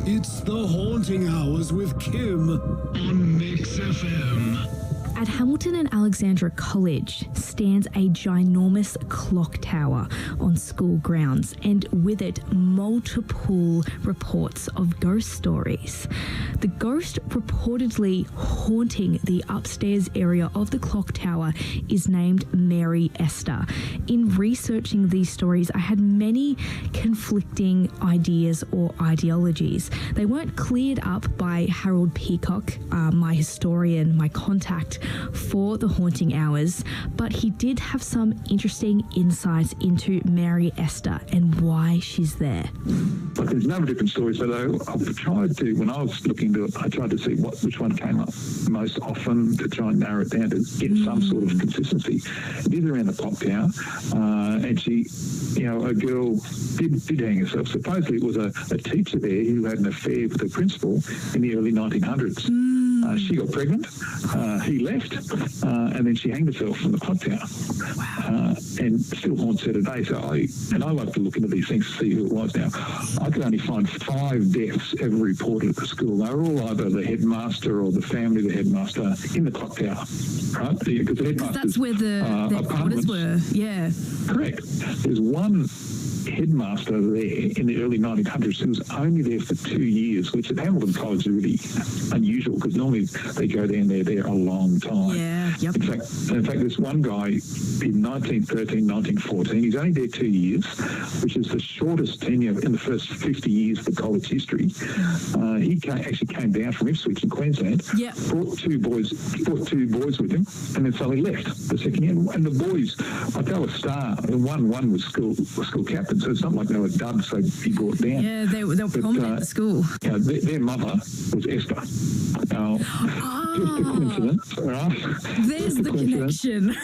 It's the Haunting Hours with Kim on Mixx FM. At Hamilton and Alexandra College stands a ginormous clock tower on school grounds, and with it, multiple reports of ghost stories. The ghost reportedly haunting the upstairs area of the clock tower is named Mary Esther. In researching these stories, I had many conflicting ideas or ideologies. They weren't cleared up by Harold Peacock, my historian, my contact for the Haunting Hours, but he did have some interesting insights into Mary Esther and why she's there. But there's a number of different stories, but I've tried to, when I was looking to it, I tried to see which one came up most often to try and narrow it down to get some sort of consistency. It is around the clock tower, and she, a girl did hang herself. Supposedly it was a teacher there who had an affair with the principal in the early 1900s. She got pregnant, he left, and then she hanged herself from the clock tower, and still haunts her today. So I like to look into these things to see who it was. Now, I could only find 5 deaths ever reported at the school. They were all either the headmaster or the family of the headmaster in the clock tower, right? Because the headmaster, that's where their quarters were, yeah. Correct. There's one headmaster there in the early 1900s who was only there for 2 years, which at Hamilton College is really unusual because normally they go there and they're there a long time. Yeah, yep. In fact, this one guy in 1913, 1914, he's only there 2 years, which is the shortest tenure in the first 50 years of the college history. He actually came down from Ipswich in Queensland, brought two boys with him, and then suddenly left the second year. And the boys, they were star. One was school captain, so it's not like they were duds, so he brought down. Yeah, they were prominent at school. Their mother was Esther. Now, just a coincidence, right? There's the connection.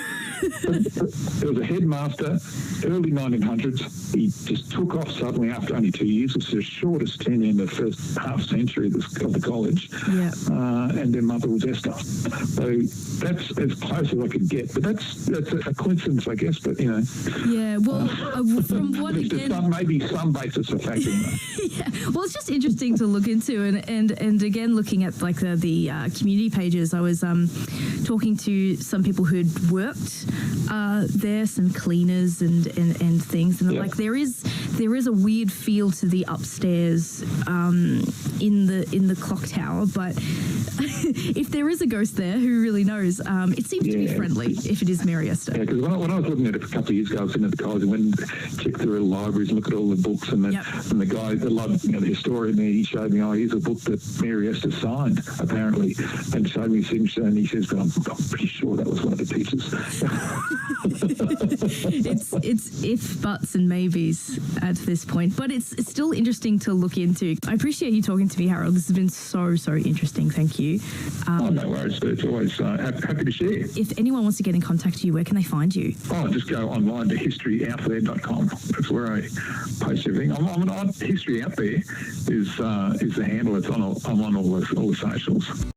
There was a headmaster, early 1900s. He just took off suddenly after only 2 years. It's the shortest tenure in the first half century of the college. Yeah. And their mother was Esther. So that's as close as I could get. But that's a coincidence, I guess. But Yeah. Well, from what again? Maybe some basis of fact in that. Yeah. Well, it's just interesting to look into, and again, looking at like the community pages, I was talking to some people who'd worked there, some cleaners and things, and like there is a weird feel to the upstairs in the clock tower, but if there is a ghost there, who really knows? It seems to be friendly if it is Mary Esther. Yeah, because when I was looking at it a couple of years ago, I was in at the college and went and checked through the libraries and looked at all the books, and the guy, the historian there, he showed me, here's a book that Mary Esther signed, apparently, and showed me a signature, and he says, but I'm pretty sure that was one of the teachers. It's if, buts and maybes at this point, but it's still interesting to look into. I appreciate you talking to me, Harold. This has been so interesting. Thank you. No worries. It's always happy to share. If anyone wants to get in contact with you, where can they find you? Just go online to historyouthere.com. That's where I post everything. I'm on History Out There is the handle. I'm on all the socials.